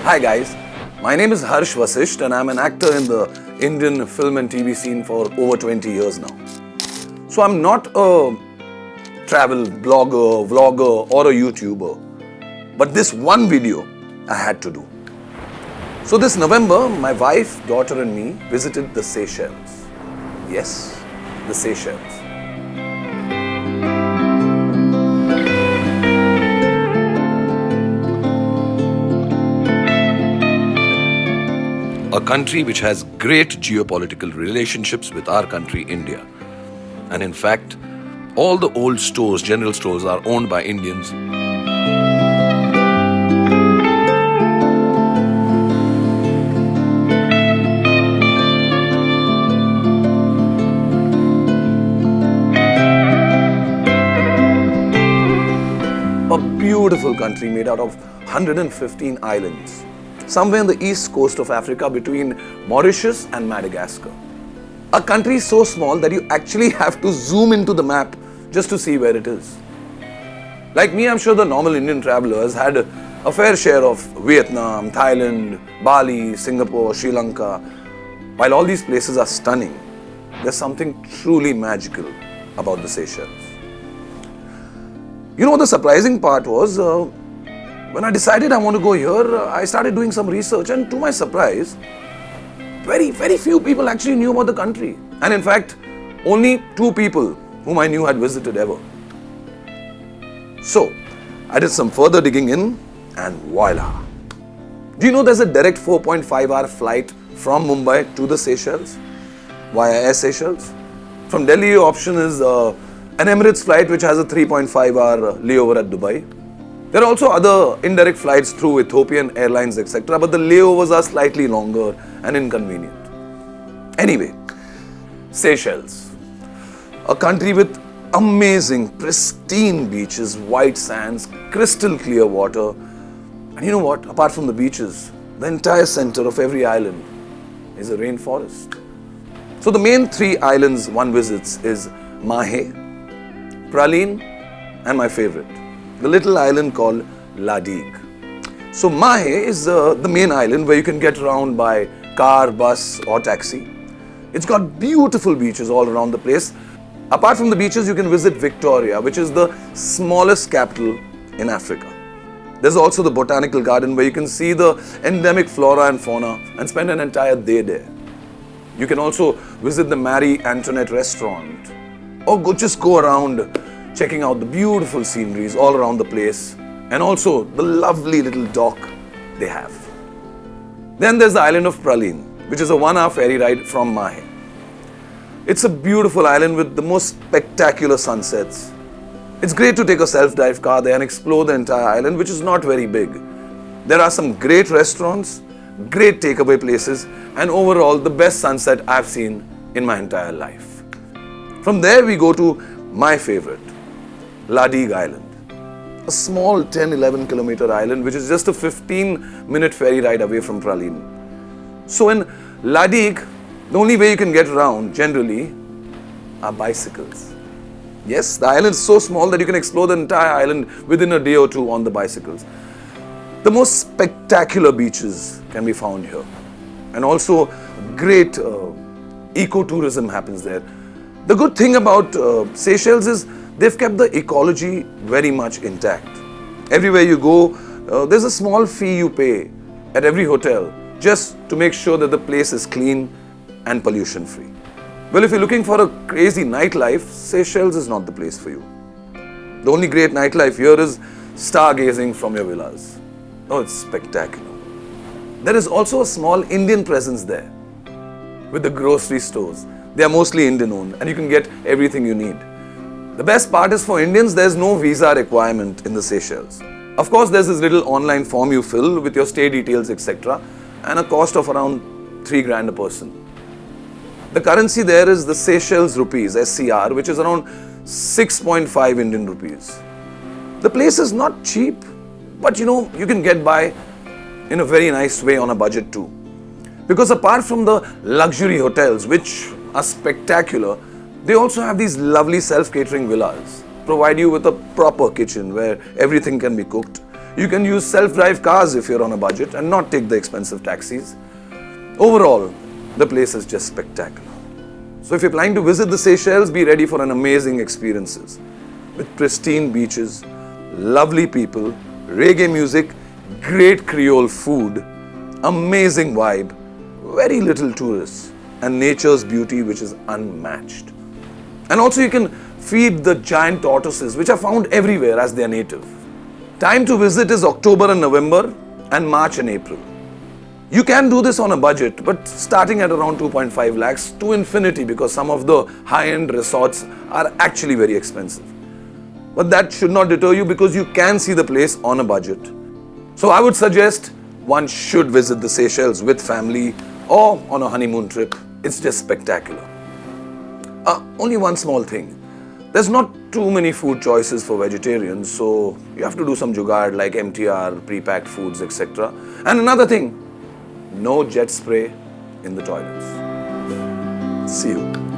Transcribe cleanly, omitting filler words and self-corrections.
Hi guys, my name is Harsh Vasisht and I'm an actor in the Indian film and TV scene for over 20 years now. So I'm not a travel blogger, vlogger or a YouTuber, but this one video I had to do. So this November, my wife, daughter and me visited the Seychelles. Yes, the Seychelles. A country which has great geopolitical relationships with our country, India. And in fact, all the old stores, general stores, are owned by Indians. A beautiful country made out of 115 islands. Somewhere in the east coast of Africa between Mauritius and Madagascar. A country so small that you actually have to zoom into the map just to see where it is. Like me, I'm sure the normal Indian traveler has had a fair share of Vietnam, Thailand, Bali, Singapore, Sri Lanka. While all these places are stunning, there's something truly magical about the Seychelles. You know what the surprising part was? When I decided I want to go here, I started doing some research and to my surprise, very few people actually knew about the country. And in fact, only 2 people whom I knew had visited ever. So, I did some further digging in and voila. Do you know there's a direct 4.5-hour flight from Mumbai to the Seychelles via Air Seychelles? From Delhi, your option is an Emirates flight which has a 3.5-hour layover at Dubai. There are also other indirect flights through Ethiopian Airlines, etc. But the layovers are slightly longer and inconvenient. Anyway, Seychelles, a country with amazing, pristine beaches, white sands, crystal clear water. And you know what? Apart from the beaches, the entire center of every island is a rainforest. So the main 3 islands one visits is Mahe, Praslin, and my favorite, the little island called Digue. So Mahe is the main island where you can get around by car, bus or taxi. It's got beautiful beaches all around the place. Apart from the beaches, you can visit Victoria, which is the smallest capital in Africa. There's also the botanical garden where you can see the endemic flora and fauna and spend an entire day there. You can also visit the Marie Antoinette restaurant or just go around checking out the beautiful sceneries all around the place and also the lovely little dock they have. Then there's the island of Praslin, which is a 1-hour ferry ride from Mahe. It's a beautiful island with the most spectacular sunsets. It's great to take a self-drive car there and explore the entire island, which is not very big. There are some great restaurants, great takeaway places, and overall the best sunset I've seen in my entire life. From there we go to my favorite, Digue Island, a small 10-11 kilometer island which is just a 15-minute ferry ride away from Praslin. So in Digue, the only way you can get around generally are bicycles. Yes, the island is so small that you can explore the entire island within a day or 2 on the bicycles. The most spectacular beaches can be found here, and also great ecotourism happens there. The good thing about Seychelles is they've kept the ecology very much intact. Everywhere you go, there's a small fee you pay at every hotel just to make sure that the place is clean and pollution free. Well, if you're looking for a crazy nightlife, Seychelles is not the place for you. The only great nightlife here is stargazing from your villas. Oh, it's spectacular. There is also a small Indian presence there with the grocery stores. They are mostly Indian owned and you can get everything you need. The best part is for Indians, there's no visa requirement in the Seychelles. Of course, there's this little online form you fill with your stay details, etc. and a cost of around 3 grand a person. The currency there is the Seychelles rupees, SCR, which is around 6.5 Indian rupees. The place is not cheap, but you know, you can get by in a very nice way on a budget too. Because apart from the luxury hotels, which are spectacular, they also have these lovely self-catering villas, provide you with a proper kitchen where everything can be cooked. You can use self-drive cars if you're on a budget and not take the expensive taxis. Overall, the place is just spectacular. So if you're planning to visit the Seychelles, be ready for an amazing experiences with pristine beaches, lovely people, reggae music, great Creole food, amazing vibe, very little tourists, and nature's beauty which is unmatched. And also you can feed the giant tortoises which are found everywhere as they are native. Time to visit is October and November and March and April. You can do this on a budget, but starting at around 2.5 lakhs to infinity, because some of the high-end resorts are actually very expensive. But that should not deter you, because you can see the place on a budget. So I would suggest one should visit the Seychelles with family or on a honeymoon trip. It's just spectacular. Only one small thing. There's not too many food choices for vegetarians, so you have to do some jugaad like MTR, pre-packed foods, etc. And another thing, no jet spray in the toilets. See you.